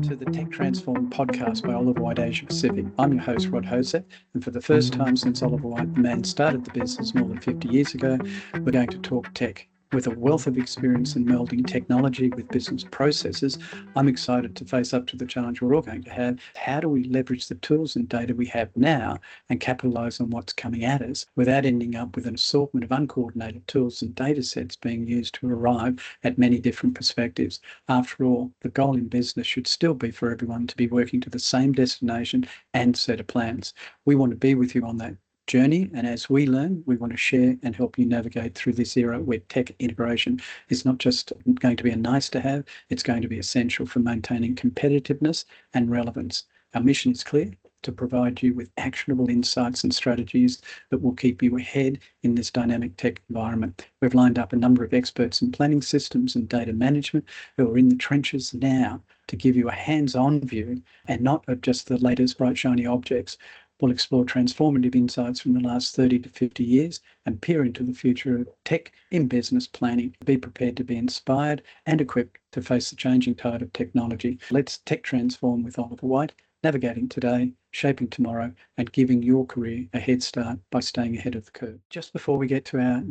to the Tech Transform podcast by Oliver White Asia Pacific. I'm your host, Rod Hozack, and for the first time since Oliver White the man started the business more than 50 years ago, we're going to talk tech. With a wealth of experience in melding technology with business processes, I'm excited to face up to the challenge we're all going to have. How do we leverage the tools and data we have now and capitalise on what's coming at us without ending up with an assortment of uncoordinated tools and data sets being used to arrive at many different perspectives? After all, the goal in business should still be for everyone to be working to the same destination and set of plans. We want to be with you on that journey, and as we learn, we want to share and help you navigate through this era where tech integration is not just going to be a nice to have, it's going to be essential for maintaining competitiveness and relevance. Our mission is clear: to provide you with actionable insights and strategies that will keep you ahead in this dynamic tech environment. We've lined up a number of experts in planning systems and data management who are in the trenches now to give you a hands-on view and not of just the latest bright shiny objects. We'll explore transformative insights from the last 30 to 50 years and peer into the future of tech in business planning. Be prepared to be inspired and equipped to face the changing tide of technology. Let's tech transform with Oliver White, navigating today, shaping tomorrow, and giving your career a head start by staying ahead of the curve. Just before we get to our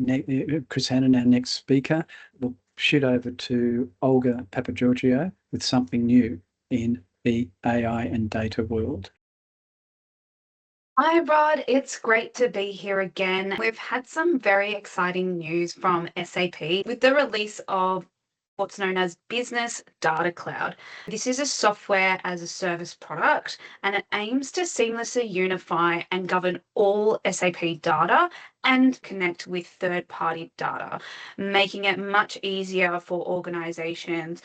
Chris Hannan, our next speaker, we'll shoot over to Olga Papageorgiou with something new in the AI and data world. Hi, Rod. It's great to be here again. We've had some very exciting news from SAP with the release of what's known as Business Data Cloud. This is a software as a service product, and it aims to seamlessly unify and govern all SAP data and connect with third-party data, making it much easier for organizations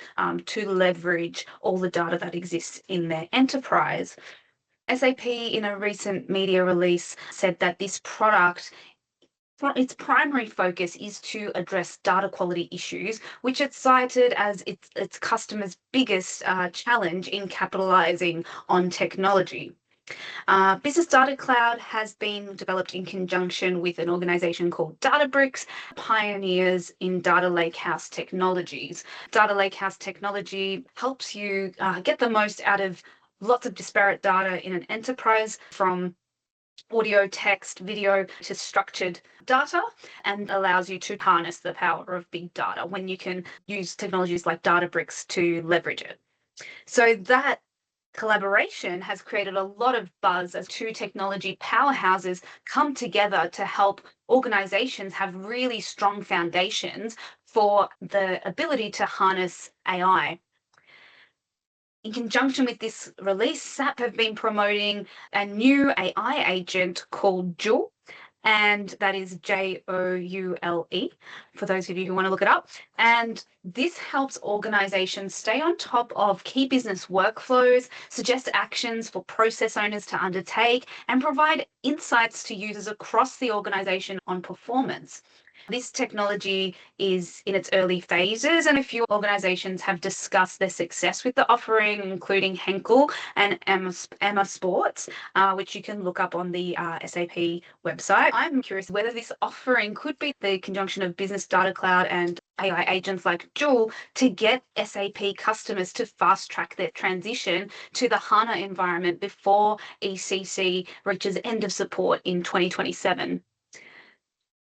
to leverage all the data that exists in their enterprise. SAP, in a recent media release, said that this product, its primary focus is to address data quality issues, which it cited as its customers' biggest challenge in capitalizing on technology. Business Data Cloud has been developed in conjunction with an organization called Databricks, pioneers in data lakehouse technologies. Data lakehouse technology helps you get the most out of lots of disparate data in an enterprise, from audio, text, video to structured data, and allows you to harness the power of big data when you can use technologies like Databricks to leverage it. So that collaboration has created a lot of buzz as two technology powerhouses come together to help organizations have really strong foundations for the ability to harness AI. In conjunction with this release, SAP have been promoting a new AI agent called Joule, and that is Joule, for those of you who want to look it up. And this helps organizations stay on top of key business workflows, suggest actions for process owners to undertake, and provide insights to users across the organization on performance. This technology is in its early phases, and a few organizations have discussed their success with the offering, including Henkel and Emma Sports, which you can look up on the SAP website. I'm curious whether this offering could be the conjunction of Business Data Cloud and AI agents like Joule to get SAP customers to fast track their transition to the HANA environment before ECC reaches end of support in 2027.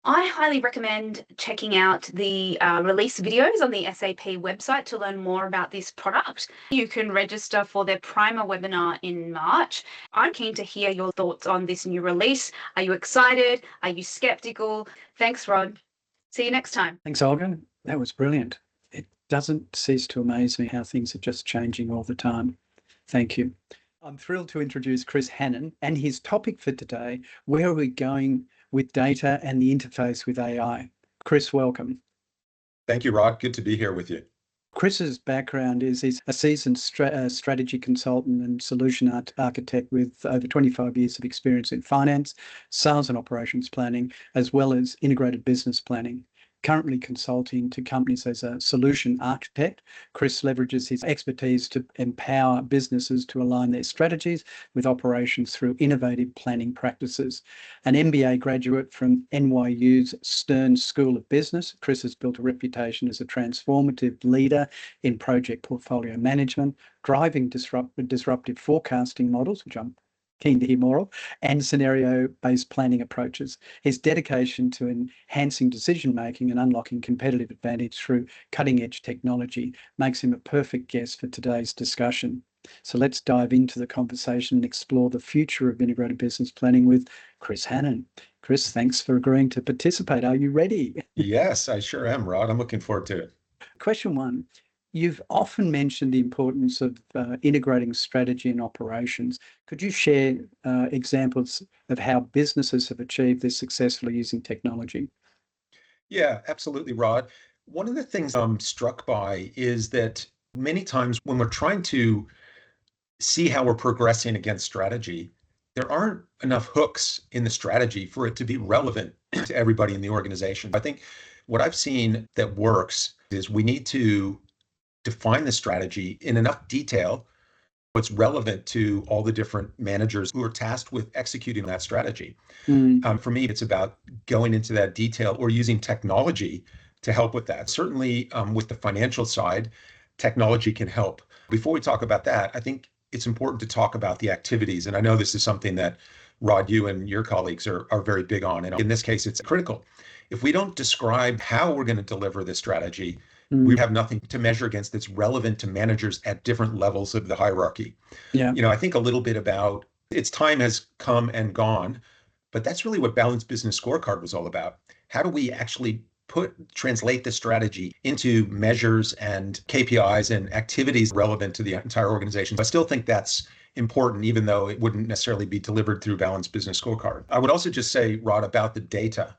I highly recommend checking out the release videos on the SAP website to learn more about this product. You can register for their primer webinar in March. I'm keen to hear your thoughts on this new release. Are you excited? Are you skeptical? Thanks, Rod. See you next time. Thanks, Olga. That was brilliant. It doesn't cease to amaze me how things are just changing all the time. Thank you. I'm thrilled to introduce Chris Hannan and his topic for today: where are we going with data and the interface with AI? Chris, welcome. Thank you, Rod. Good to be here with you. Chris's background is he's a seasoned strategy consultant and solution architect with over 25 years of experience in finance, sales and operations planning, as well as integrated business planning. currently consulting to companies as a solution architect. Chris leverages his expertise to empower businesses to align their strategies with operations through innovative planning practices. An MBA graduate from NYU's Stern School of Business, Chris has built a reputation as a transformative leader in project portfolio management, driving disruptive forecasting models, which I'm keen to hear more of, and scenario-based planning approaches. His dedication to enhancing decision-making and unlocking competitive advantage through cutting-edge technology makes him a perfect guest for today's discussion. So let's dive into the conversation and explore the future of integrated business planning with Chris Hannan. Chris, thanks for agreeing to participate. Are you ready? Yes, I sure am, Rod. I'm looking forward to it. Question one. You've often mentioned the importance of integrating strategy and operations. Could you share examples of how businesses have achieved this successfully using technology? Yeah, absolutely, Rod. One of the things I'm struck by is that many times when we're trying to see how we're progressing against strategy, there aren't enough hooks in the strategy for it to be relevant to everybody in the organization. I think what I've seen that works is we need to define the strategy in enough detail what's relevant to all the different managers who are tasked with executing that strategy. For me, it's about going into that detail or using technology to help with that. Certainly, with the financial side, technology can help. Before we talk about that, I think it's important to talk about the activities. And I know this is something that, Rod, you and your colleagues are very big on. And in this case, it's critical. If we don't describe how we're going to deliver this strategy, we have nothing to measure against that's relevant to managers at different levels of the hierarchy. Yeah. I think a little bit about its time has come and gone, but that's really what Balanced Business Scorecard was all about. How do we actually translate the strategy into measures and KPIs and activities relevant to the entire organization? I still think that's important, even though it wouldn't necessarily be delivered through Balanced Business Scorecard. I would also just say, Rod, about the data.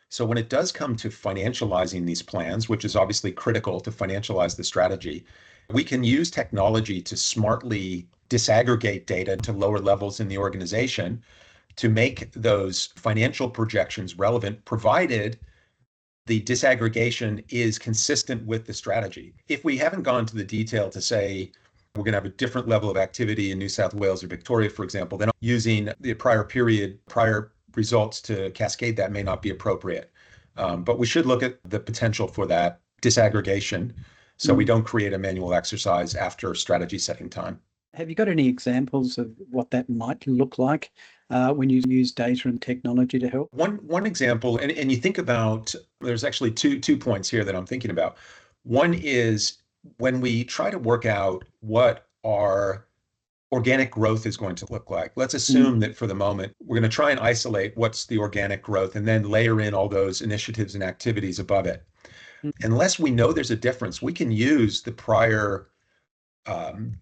So when it does come to financializing these plans, which is obviously critical to financialize the strategy, we can use technology to smartly disaggregate data to lower levels in the organization to make those financial projections relevant, provided the disaggregation is consistent with the strategy. If we haven't gone to the detail to say we're going to have a different level of activity in New South Wales or Victoria, for example, then using the prior results to cascade that may not be appropriate. But we should look at the potential for that disaggregation so we don't create a manual exercise after strategy setting time. Have you got any examples of what that might look like when you use data and technology to help? One example, and you think about, there's actually two points here that I'm thinking about. One is when we try to work out what our organic growth is going to look like. Let's assume that for the moment, we're going to try and isolate what's the organic growth and then layer in all those initiatives and activities above it. Unless we know there's a difference, we can use the prior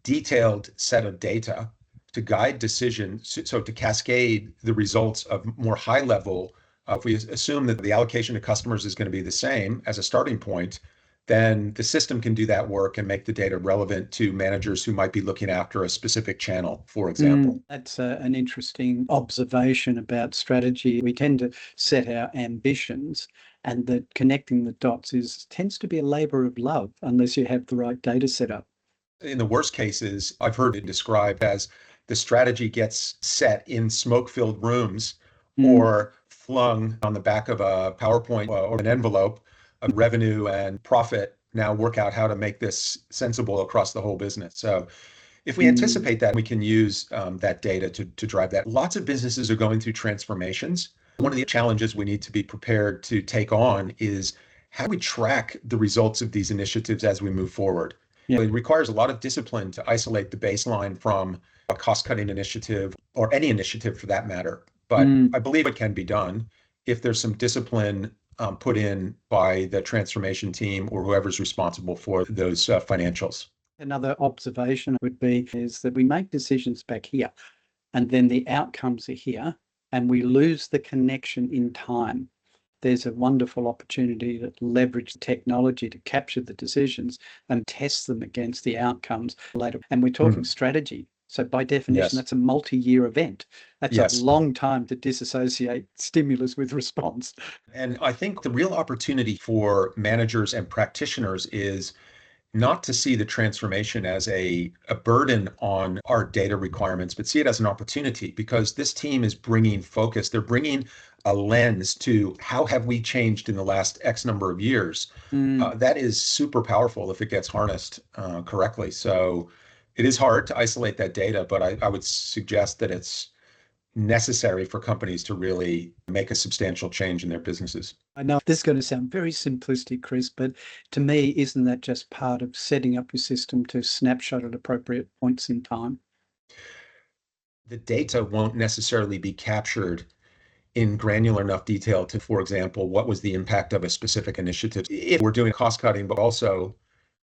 detailed set of data to guide decisions, so to cascade the results of more high level. If we assume that the allocation to customers is going to be the same as a starting point, then the system can do that work and make the data relevant to managers who might be looking after a specific channel, for example. That's an interesting observation about strategy. We tend to set our ambitions, and that connecting the dots tends to be a labor of love unless you have the right data set up. In the worst cases, I've heard it described as the strategy gets set in smoke-filled rooms or flung on the back of a PowerPoint or an envelope of revenue and profit. Now work out how to make this sensible across the whole business. So if we anticipate that, we can use that data to drive that. Lots of businesses are going through transformations. One of the challenges we need to be prepared to take on is how do we track the results of these initiatives as we move forward? Yeah. It requires a lot of discipline to isolate the baseline from a cost-cutting initiative or any initiative for that matter. But I believe it can be done if there's some discipline put in by the transformation team or whoever's responsible for those financials. Another observation would be is that we make decisions back here, and then the outcomes are here, and we lose the connection in time. There's a wonderful opportunity to leverage technology to capture the decisions and test them against the outcomes later. And we're talking strategy. So by definition, Yes. that's a multi-year event. That's a Yes. long time to disassociate stimulus with response. And I think the real opportunity for managers and practitioners is not to see the transformation as a burden on our data requirements, but see it as an opportunity, because this team is bringing focus. They're bringing a lens to how have we changed in the last X number of years. That is super powerful if it gets harnessed correctly. So it is hard to isolate that data, but I would suggest that it's necessary for companies to really make a substantial change in their businesses. I know this is going to sound very simplistic, Chris, but to me, isn't that just part of setting up your system to snapshot at appropriate points in time? The data won't necessarily be captured in granular enough detail to, for example, what was the impact of a specific initiative. If we're doing cost cutting, but also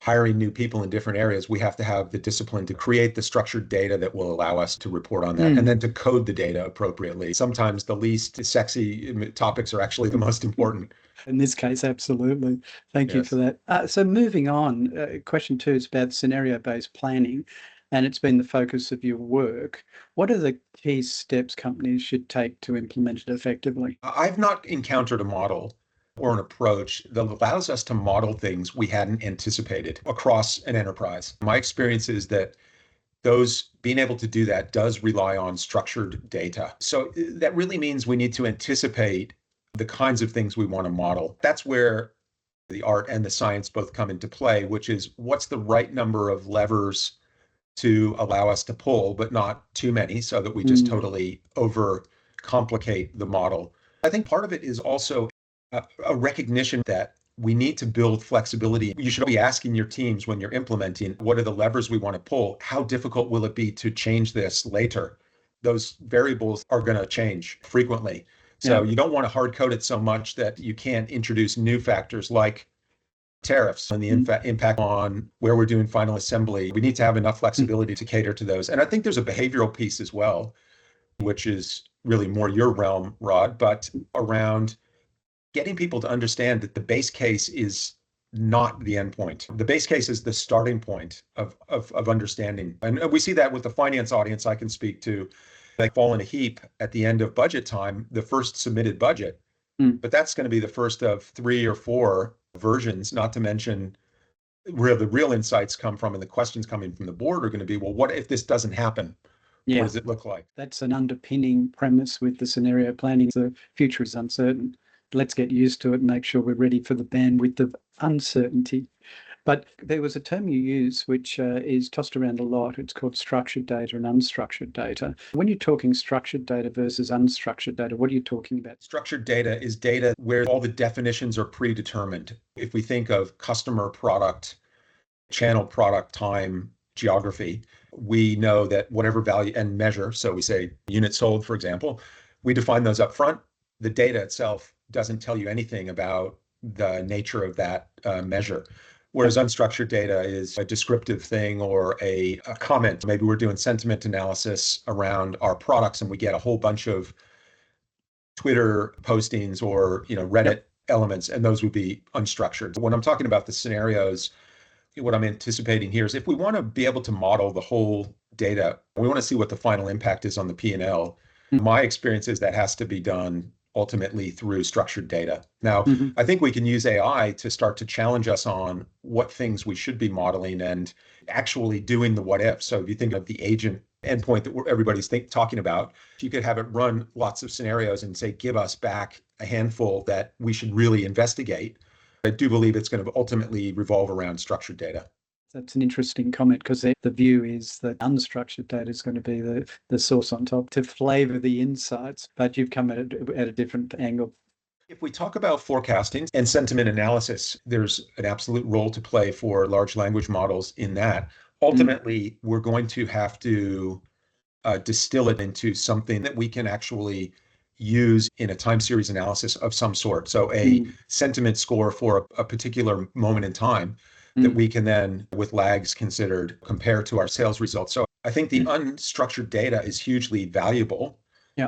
hiring new people in different areas, we have to have the discipline to create the structured data that will allow us to report on that and then to code the data appropriately. Sometimes the least sexy topics are actually the most important. In this case, absolutely. Thank you for that. So moving on, question 2 is about scenario-based planning, and it's been the focus of your work. What are the key steps companies should take to implement it effectively? I've not encountered a model or an approach that allows us to model things we hadn't anticipated across an enterprise. My experience is that those being able to do that does rely on structured data. So that really means we need to anticipate the kinds of things we want to model. That's where the art and the science both come into play, which is what's the right number of levers to allow us to pull, but not too many so that we just totally overcomplicate the model. I think part of it is also a recognition that we need to build flexibility. You should be asking your teams when you're implementing, what are the levers we want to pull? How difficult will it be to change this later? Those variables are going to change frequently. So you don't want to hard code it so much that you can't introduce new factors like tariffs and the impact on where we're doing final assembly. We need to have enough flexibility to cater to those. And I think there's a behavioral piece as well, which is really more your realm, Rod, but around getting people to understand that the base case is not the end point. The base case is the starting point of understanding. And we see that with the finance audience I can speak to. They fall in a heap at the end of budget time, the first submitted budget. But that's going to be the first of 3 or 4 versions, not to mention where the real insights come from and the questions coming from the board are going to be, well, what if this doesn't happen? What does it look like? That's an underpinning premise with the scenario planning. The future is uncertain. Let's get used to it and make sure we're ready for the bandwidth of uncertainty. But there was a term you use which is tossed around a lot. It's called structured data and unstructured data. When you're talking structured data versus unstructured data, what are you talking about? Structured data is data where all the definitions are predetermined. If we think of customer, product, channel, product, time, geography, we know that whatever value and measure, so we say units sold, for example, we define those up front. The data itself doesn't tell you anything about the nature of that measure. Whereas unstructured data is a descriptive thing or a comment. Maybe we're doing sentiment analysis around our products and we get a whole bunch of Twitter postings or Reddit elements, and those would be unstructured. When I'm talking about the scenarios, what I'm anticipating here is if we want to be able to model the whole data, we want to see what the final impact is on the P&L. My experience is that has to be done ultimately through structured data. Now, I think we can use AI to start to challenge us on what things we should be modeling and actually doing the what if. So if you think of the agent endpoint that everybody's talking about, you could have it run lots of scenarios and say, give us back a handful that we should really investigate. I do believe it's going to ultimately revolve around structured data. That's an interesting comment because the view is that unstructured data is going to be the sauce on top to flavor the insights, but you've come at a different angle. If we talk about forecasting and sentiment analysis, there's an absolute role to play for large language models in that. Ultimately, we're going to have to distill it into something that we can actually use in a time series analysis of some sort. So a sentiment score for a particular moment in time that we can then, with lags considered, compare to our sales results. So I think the unstructured data is hugely valuable,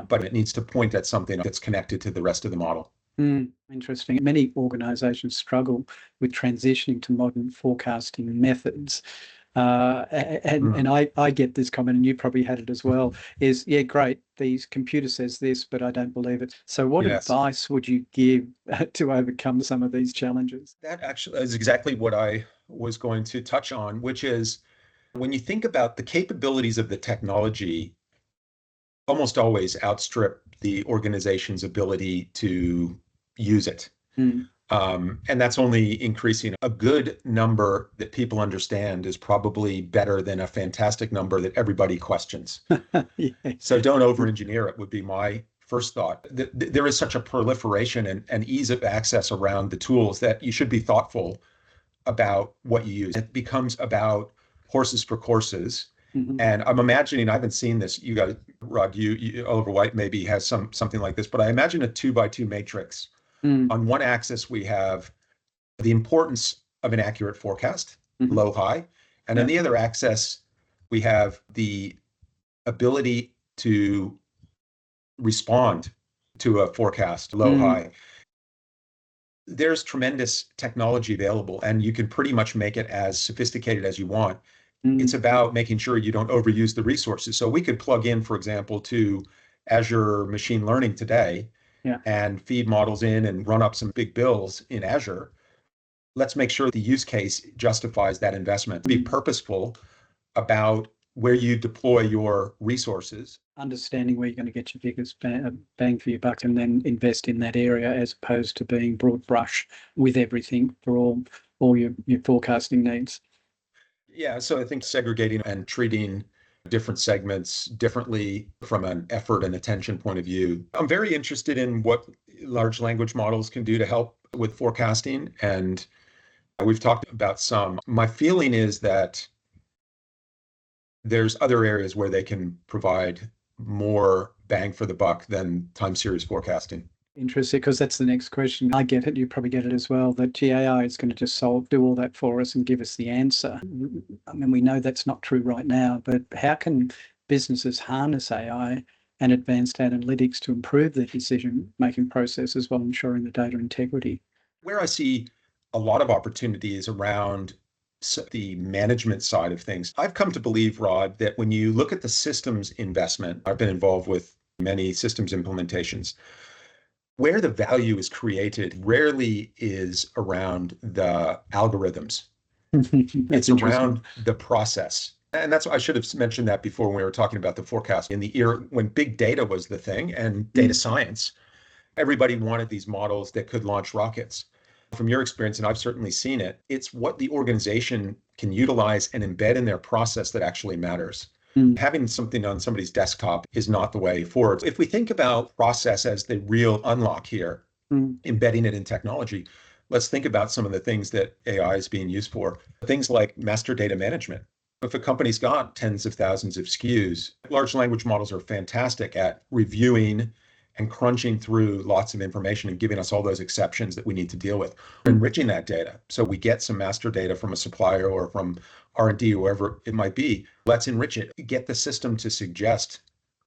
but it needs to point at something that's connected to the rest of the model. Interesting. Many organizations struggle with transitioning to modern forecasting methods. And I get this comment, and you probably had it as well, is, yeah, great, the computer says this, but I don't believe it. So what Yes. advice would you give to overcome some of these challenges? That actually is exactly what I was going to touch on, which is when you think about the capabilities of the technology, almost always outstrip the organization's ability to use it. And that's only increasing. A good number that people understand is probably better than a fantastic number that everybody questions. Yeah. So don't over-engineer it would be my first thought. There is such a proliferation and ease of access around the tools that you should be thoughtful about what you use. It becomes about horses for courses. And I'm imagining, I haven't seen this, you guys, Rod, Oliver White maybe has something like this, but I imagine a 2x2 matrix. On one axis, we have the importance of an accurate forecast, low, high. And on the other axis, we have the ability to respond to a forecast, low, high. There's tremendous technology available, and you can pretty much make it as sophisticated as you want. It's about making sure you don't overuse the resources. So we could plug in, for example, to Azure machine learning today and feed models in and run up some big bills in Azure. Let's make sure the use case justifies that investment. Be purposeful about where you deploy your resources. Understanding where you're going to get your biggest bang for your buck, and then invest in that area, as opposed to being broad brush with everything for all your forecasting needs. Yeah, so I think segregating and treating different segments differently from an effort and attention point of view. I'm very interested in what large language models can do to help with forecasting, and we've talked about some. My feeling is that there's other areas where they can provide more bang for the buck than time series forecasting. Interesting, because that's the next question. I get it, you probably get it as well, that GAI is going to just do all that for us and give us the answer. I mean, we know that's not true right now, but how can businesses harness AI and advanced analytics to improve their decision-making processes while ensuring the data integrity? Where I see a lot of opportunities around the management side of things, I've come to believe, Rod, that when you look at the systems investment, I've been involved with many systems implementations, where the value is created rarely is around the algorithms. It's around the process. And that's, I should have mentioned that before when we were talking about the forecast. In the era when big data was the thing and data science, everybody wanted these models that could launch rockets. From your experience, and I've certainly seen it, it's what the organization can utilize and embed in their process that actually matters. Having something on somebody's desktop is not the way forward. If we think about process as the real unlock here, embedding it in technology, let's think about some of the things that AI is being used for. Things like master data management. If a company's got tens of thousands of SKUs, large language models are fantastic at reviewing and crunching through lots of information and giving us all those exceptions that we need to deal with, enriching that data. So we get some master data from a supplier or from R&D, whoever it might be. Let's enrich it, get the system to suggest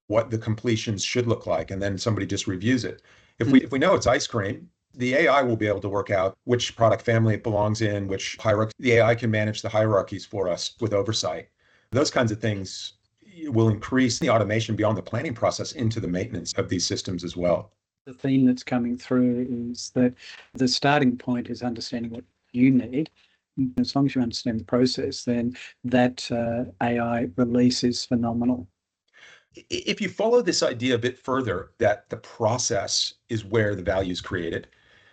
what the completions should look like, and then somebody just reviews it. If we know it's ice cream, the AI will be able to work out which product family it belongs in, which hierarchy. The AI can manage the hierarchies for us with oversight. Those kinds of things will increase the automation beyond the planning process into the maintenance of these systems as well. The theme that's coming through is that the starting point is understanding what you need. As long as you understand the process, then that AI release is phenomenal. If you follow this idea a bit further, that the process is where the value is created,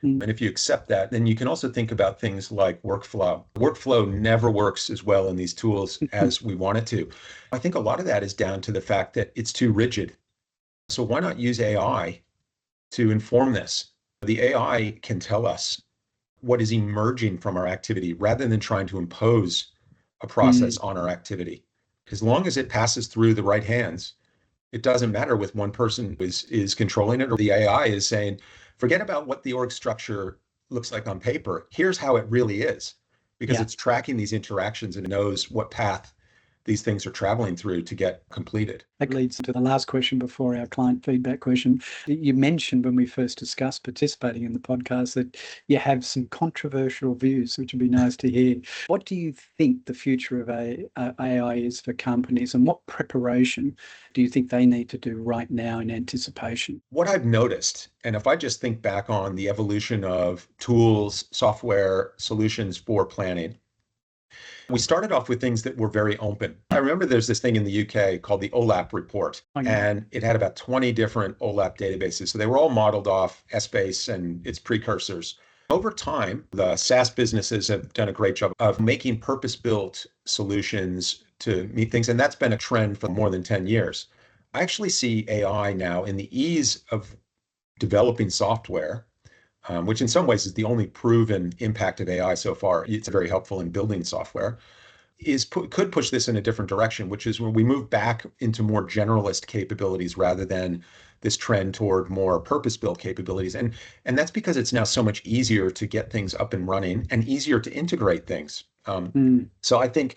and if you accept that, then you can also think about things like workflow. Workflow never works as well in these tools as we want it to. I think a lot of that is down to the fact that it's too rigid. So why not use AI to inform this? The AI can tell us what is emerging from our activity rather than trying to impose a process on our activity. As long as it passes through the right hands, it doesn't matter with one person is controlling it, or the AI is saying, forget about what the org structure looks like on paper. Here's how it really is, because it's tracking these interactions and knows what path these things are traveling through to get completed. That leads to the last question before our client feedback question. You mentioned when we first discussed participating in the podcast that you have some controversial views, which would be nice to hear. What do you think the future of AI is for companies, and what preparation do you think they need to do right now in anticipation? What I've noticed, and if I just think back on the evolution of tools, software, solutions for planning, we started off with things that were very open. I remember there's this thing in the UK called the OLAP report, and it had about 20 different OLAP databases. So they were all modeled off Essbase and its precursors. Over time, the SaaS businesses have done a great job of making purpose-built solutions to meet things, and that's been a trend for more than 10 years. I actually see AI now in the ease of developing software, which in some ways is the only proven impact of AI so far. It's very helpful in building software, could push this in a different direction, which is when we move back into more generalist capabilities rather than this trend toward more purpose-built capabilities. And that's because it's now so much easier to get things up and running and easier to integrate things. So I think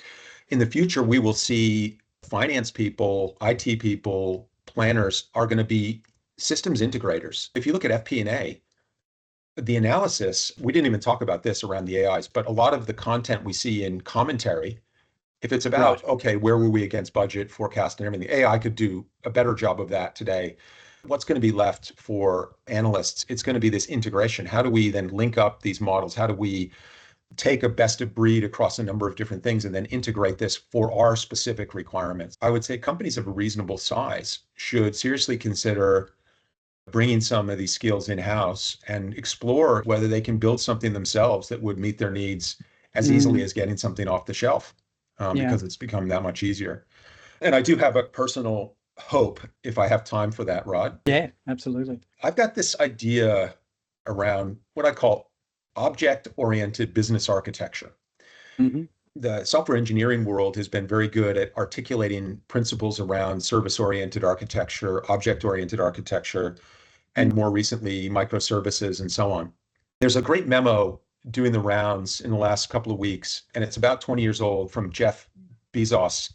in the future, we will see finance people, IT people, planners are going to be systems integrators. If you look at FP&A, the analysis, we didn't even talk about this around the AIs, but a lot of the content we see in commentary, if it's about, okay, where were we against budget, forecast, and everything, AI could do a better job of that today. What's going to be left for analysts? It's going to be this integration. How do we then link up these models? How do we take a best of breed across a number of different things and then integrate this for our specific requirements? I would say companies of a reasonable size should seriously consider bringing some of these skills in-house and explore whether they can build something themselves that would meet their needs as easily as getting something off the shelf, because it's become that much easier. And I do have a personal hope, if I have time for that, Rod. Yeah, absolutely. I've got this idea around what I call object-oriented business architecture. The software engineering world has been very good at articulating principles around service-oriented architecture, object-oriented architecture, and more recently, microservices and so on. There's a great memo doing the rounds in the last couple of weeks, and it's about 20 years old, from Jeff Bezos.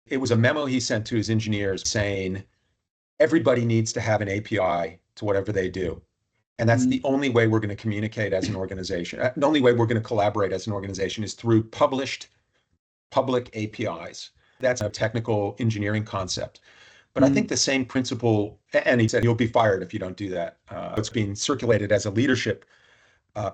It was a memo he sent to his engineers saying, everybody needs to have an API to whatever they do. And that's the only way we're going to communicate as an organization. The only way we're going to collaborate as an organization is through published public APIs. That's a technical engineering concept. But I think the same principle, and he said, you'll be fired if you don't do that. It's being circulated as a leadership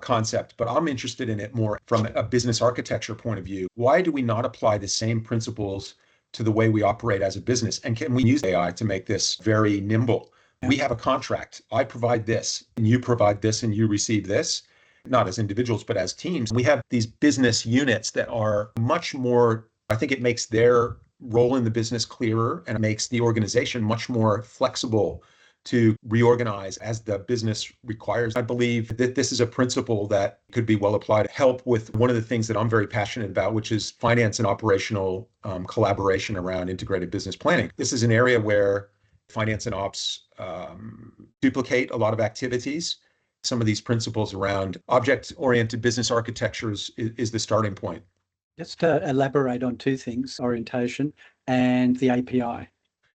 concept, but I'm interested in it more from a business architecture point of view. Why do we not apply the same principles to the way we operate as a business? And can we use AI to make this very nimble? We have a contract. I provide this, and you provide this, and you receive this, not as individuals, but as teams. We have these business units that are much more, I think it makes their role in the business clearer, and it makes the organization much more flexible to reorganize as the business requires. I believe that this is a principle that could be well applied to help with one of the things that I'm very passionate about, which is finance and operational collaboration around integrated business planning. This is an area where finance and ops duplicate a lot of activities. Some of these principles around object-oriented business architectures is the starting point. Just to elaborate on two things, orientation and the API.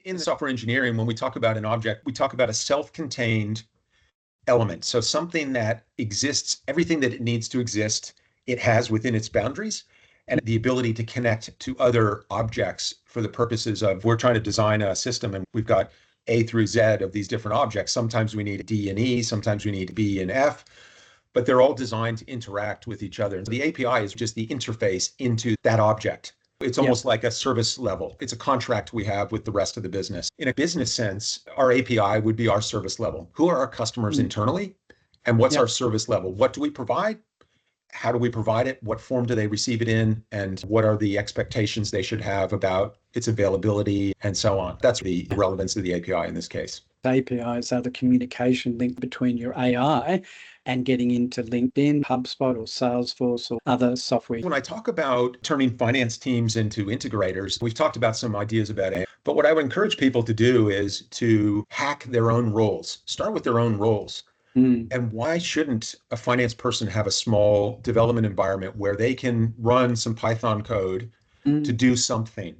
In software engineering, when we talk about an object, we talk about a self-contained element. So something that exists, everything that it needs to exist, it has within its boundaries, and the ability to connect to other objects for the purposes of, we're trying to design a system and we've got A through Z of these different objects. Sometimes we need D and E, sometimes we need B and F, but they're all designed to interact with each other. And so the API is just the interface into that object. It's almost like a service level. It's a contract we have with the rest of the business. In a business sense, our API would be our service level. Who are our customers internally? And what's our service level? What do we provide? How do we provide it? What form do they receive it in? And what are the expectations they should have about its availability and so on? That's the relevance of the API in this case. APIs are the communication link between your AI and getting into LinkedIn, HubSpot, or Salesforce, or other software. When I talk about turning finance teams into integrators, we've talked about some ideas about it. But what I would encourage people to do is to hack their own roles. Start with their own roles. And why shouldn't a finance person have a small development environment where they can run some Python code to do something?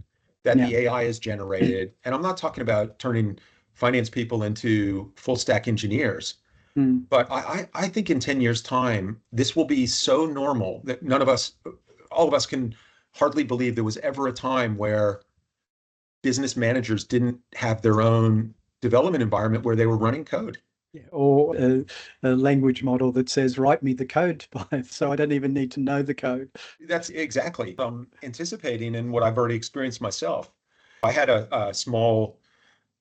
that Yeah. the AI is generated. And I'm not talking about turning finance people into full stack engineers, Mm. but I think in 10 years' time, this will be so normal that all of us can hardly believe there was ever a time where business managers didn't have their own development environment where they were running code. Yeah. Or a language model that says, write me the code, so I don't even need to know the code. That's exactly anticipating and what I've already experienced myself. I had a small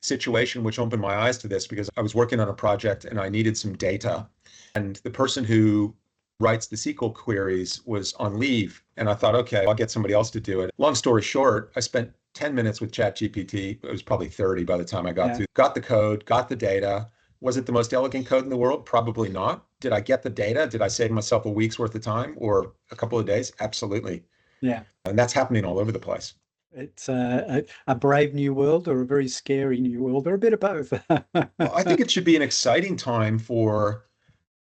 situation which opened my eyes to this because I was working on a project and I needed some data. And the person who writes the SQL queries was on leave. And I thought, okay, I'll get somebody else to do it. Long story short, I spent 10 minutes with ChatGPT. It was probably 30 by the time I got the code, got the data. Was it the most elegant code in the world? Probably not. Did I get the data? Did I save myself a week's worth of time or a couple of days? Absolutely. Yeah. And that's happening all over the place. It's a brave new world or a very scary new world or a bit of both. Well, I think it should be an exciting time for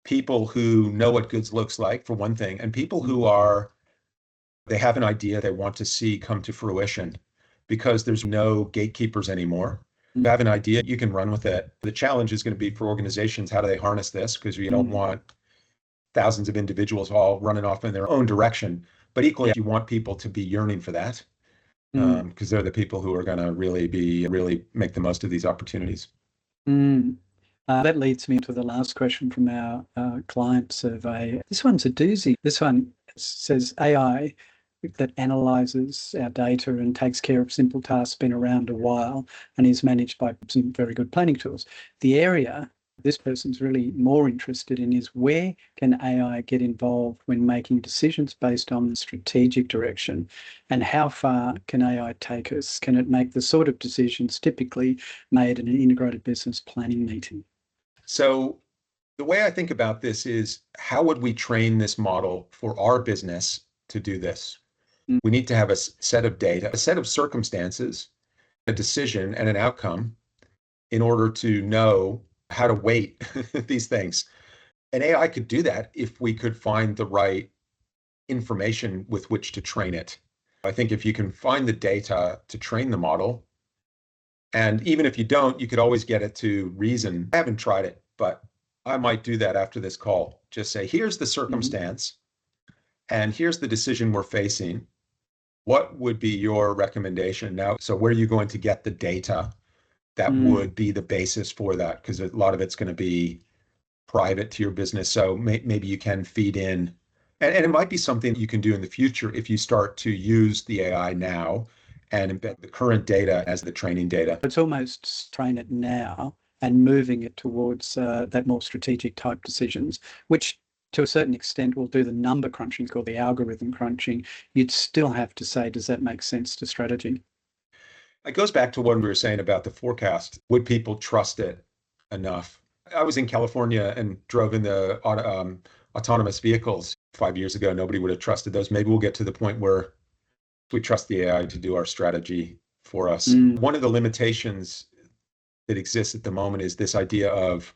people who know what good looks like, for one thing, and people who they have an idea they want to see come to fruition because there's no gatekeepers anymore. You have an idea, you can run with it. The challenge is going to be for organizations, how do they harness this? Because you don't want thousands of individuals all running off in their own direction. But equally, you want people to be yearning for that because they're the people who are going to really make the most of these opportunities. That leads me to the last question from our client survey. This one's a doozy. This one says AI that analyzes our data and takes care of simple tasks, been around a while and is managed by some very good planning tools. The area this person's really more interested in is where can AI get involved when making decisions based on strategic direction, and how far can AI take us? Can it make the sort of decisions typically made in an integrated business planning meeting? So the way I think about this is, how would we train this model for our business to do this? We need to have a set of data, a set of circumstances, a decision, and an outcome in order to know how to weight these things. And AI could do that if we could find the right information with which to train it. I think if you can find the data to train the model, and even if you don't, you could always get it to reason. I haven't tried it, but I might do that after this call. Just say, here's the circumstance, and here's the decision we're facing. What would be your recommendation now? So where are you going to get the data that would be the basis for that? Because a lot of it's going to be private to your business. So maybe you can feed in, and it might be something you can do in the future if you start to use the AI now and embed the current data as the training data. It's almost train it now and moving it towards that more strategic type decisions, which to a certain extent will do the number crunching called the algorithm crunching. You'd still have to say, does that make sense to strategy? It goes back to what we were saying about the forecast. Would people trust it enough? I was in California and drove in the autonomous vehicles 5 years ago. Nobody would have trusted those. Maybe we'll get to the point where we trust the AI to do our strategy for us. One of the limitations that exists at the moment is this idea of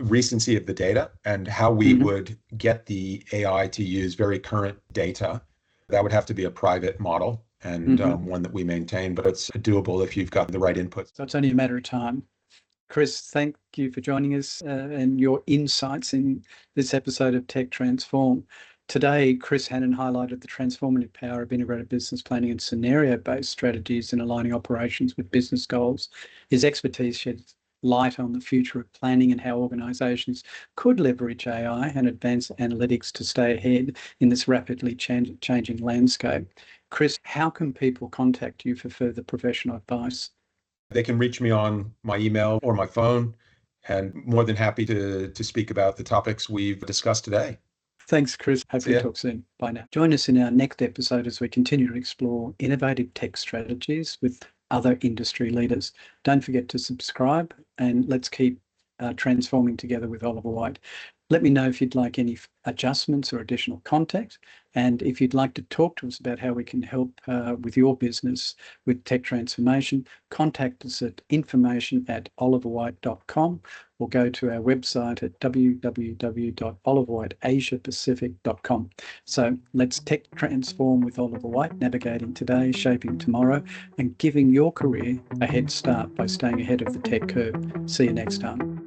recency of the data and how we would get the AI to use very current data. That would have to be a private model and one that we maintain, but it's doable if you've got the right inputs. So it's only a matter of time. Chris, thank you for joining us and your insights in this episode of Tech Transform. Today, Chris Hannan highlighted the transformative power of integrated business planning and scenario-based strategies in aligning operations with business goals. His expertise sheds light on the future of planning and how organisations could leverage AI and advanced analytics to stay ahead in this rapidly changing landscape. Chris, how can people contact you for further professional advice? They can reach me on my email or my phone, and more than happy to speak about the topics we've discussed today. Thanks, Chris. Hopefully talk soon. Bye now. Join us in our next episode as we continue to explore innovative tech strategies with other industry leaders. Don't forget to subscribe and let's keep transforming together with Oliver White. Let me know if you'd like any adjustments or additional context. And if you'd like to talk to us about how we can help with your business with tech transformation, contact us at information@oliverwhite.com or go to our website at www.oliverwhiteasiapacific.com. So let's tech transform with Oliver White, navigating today, shaping tomorrow, and giving your career a head start by staying ahead of the tech curve. See you next time.